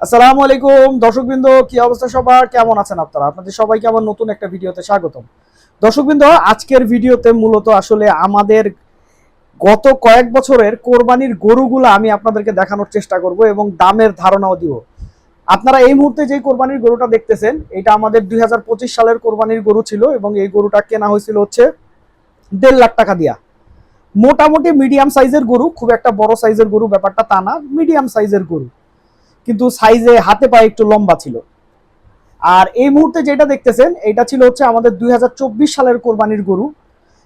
আসসালামু আলাইকুম দর্শকবৃন্দ, কি অবস্থা সবার? কেমন আছেন আপনারা? আপনাদের সবাইকে আমার নতুন একটা ভিডিওতে স্বাগতম। দর্শকবৃন্দ, আজকের ভিডিওতে মূলত আসলে আমাদের গত কয়েক বছরের কোরবানির গরুগুলো আমি আপনাদেরকে দেখানোর চেষ্টা করব এবং দামের ধারণাও দিব। আপনারা এই মুহূর্তে যে কোরবানির গরুটা দেখতেছেন, এটা আমাদের 2025 সালের কোরবানির গরু ছিল এবং এই গরুটা কেনা হয়েছিল হচ্ছে 1.5 লাখ টাকা দিয়া। মোটামুটি মিডিয়াম সাইজের গরু, খুব একটা বড় সাইজের গরু ব্যাপারটা তা না, মিডিয়াম সাইজের গরু, কিন্তু সাইজে হাতে পায়ে একটু লম্বা ছিল। আর এই মুহূর্তে যেটা দেখতেছেন এটা ছিল হচ্ছে আমাদের 2024 সালের কোরবানির গরু।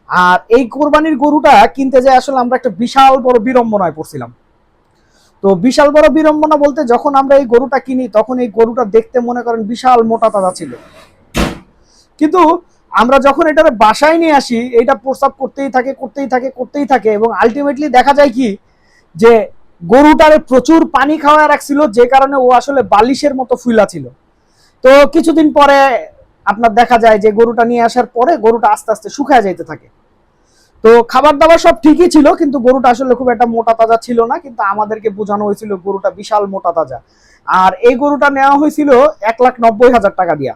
আর এই কোরবানির গরুটা কিনতে যায় আসলে আমরা একটা বিশাল বড় বিড়ম্বনায় পড়ছিলাম। তো বিশাল বড় বিড়ম্বনা বলতে, যখন আমরা এই গরুটা কিনি তখন এই গরুটা দেখতে মনে করেন বিশাল মোটা তাজা ছিল, কিন্তু আমরা যখন এটা বাসায় নিয়ে আসি এটা প্রস্রাব করতেই থাকে এবং আলটিমেটলি দেখা যায় কি যে গরুটারে প্রচুর পানি খাওয়া রাখছিল, যে কারণে ও আসলে বালিশের মতো ফুলা ছিল। তো কিছুদিন পরে আপনার দেখা যায় যে গরুটা নিয়ে আসার পরে গরুটা আস্তে আস্তে শুকায় যাইতে থাকে। তো খাবার দাবার সব ঠিকই ছিল, কিন্তু গরুটা আসলে খুব একটা মোটা তাজা ছিল না, কিন্তু আমাদেরকে বোঝানো হয়েছিল গরুটা বিশাল মোটা তাজা। আর এই গরুটা নেওয়া হয়েছিল 1,90,000 টাকা দিয়া।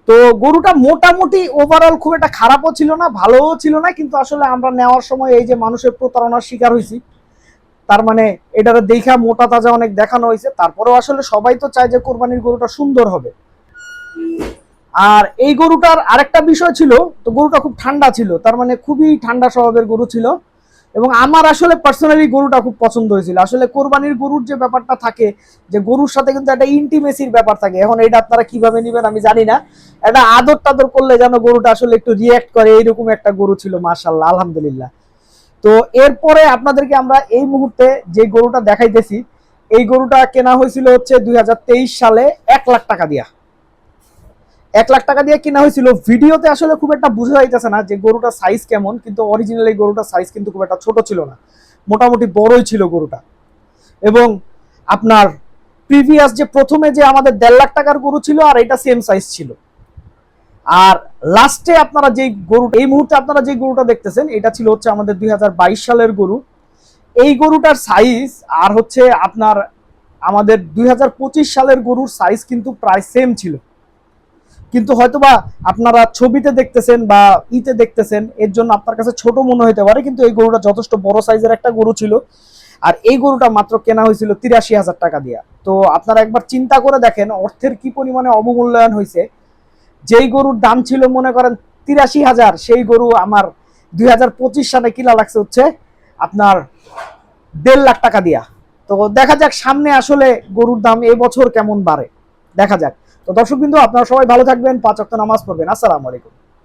তো গরুটা মোটামুটি ওভারঅল খুব একটা খারাপও ছিল না, ভালোও ছিল না, কিন্তু আসলে আমরা নেওয়ার সময় এই যে মানুষের প্রতারণার শিকার হয়েছি। তার মানে এটার দেখা মোটা তাজা অনেক দেখানো হয়েছে, তারপরেও আসলে সবাই তো চায় যে কোরবানির গরুটা সুন্দর হবে। আর এই গরুটার আরেকটা বিষয় ছিল, তো গরুটা খুব ঠান্ডা ছিল, তার মানে খুবই ঠান্ডা স্বভাবের গরু ছিল। এবং আমার আসলে পার্সোনালি গরুটা খুব পছন্দ হয়েছিল। আসলে কোরবানির গরুর যে ব্যাপারটা থাকে, যে গরুর সাথে কিন্তু একটা ইন্টিমেসির ব্যাপার থাকে। এখন এটা আপনারা কিভাবে নেবেন আমি জানি না, একটা আদর টাদর করলে যেন গরুটা আসলে একটু রিয়্যাক্ট করে, এইরকম একটা গরু ছিল, মাশাআল্লাহ, আলহামদুলিল্লাহ। তো এরপরে আপনাদেরকে আমরা এই মুহূর্তে যে গরুটা দেখাইতেছি, এই গরুটা কেনা হয়েছিল হচ্ছে 2023 সালে 1 লাখ টাকা দিয়া। 1 লাখ টাকা দিয়ে কেনা হয়েছিল। ভিডিওতে আসলে খুব একটা বোঝা যাইতেছে না যে গরুটার সাইজ কেমন, কিন্তু অরিজিনালি গরুটার সাইজ কিন্তু খুব একটা ছোট ছিল না, মোটামুটি বড়ই ছিল গরুটা। এবং আপনার প্রিভিয়াস যে প্রথমে যে আমাদের 1.5 লাখ টাকার গরু ছিল, আর এটা সেম সাইজ ছিল। আর লাস্টে আপনারা যে গরু, এই মুহূর্তে আপনারা যে গরুটা দেখতেছেন, এটা ছিল হচ্ছে আমাদের 2022 সালের গরু। এই গরুটার সাইজ আর হচ্ছে আপনার আমাদের 2025 সালের গরুর সাইজ কিন্তু প্রায় সেম ছিল, কিন্তু হয়তোবা আপনারা ছবিতে দেখতেছেন বা ইতে দেখতেছেন, এর জন্য আপনার কাছে ছোট মনে হতে পারে, কিন্তু এই গরুটা যথেষ্ট বড় সাইজের একটা গরু ছিল। আর এই গরুটা মাত্র কেনা হয়েছিল 83,000 টাকা দিয়ে। তো আপনারা একবার চিন্তা করে দেখেন অর্থের কি পরিমাণে অবমূল্যায়ন হয়েছে। যেই গরুর দাম ছিল মনে করেন 83,000, সেই গরু আমার 2025 সালে কিনা লাগছে হচ্ছে আপনার 1.5 লাখ টাকা দিয়া। তো দেখা যাক সামনে আসলে গরুর দাম এবছর কেমন বাড়ে, দেখা যাক। তো দর্শকবৃন্দ, আপনারা সবাই ভালো থাকবেন, 5 ওয়াক্ত নামাজ পড়বেন। আসসালামু আলাইকুম।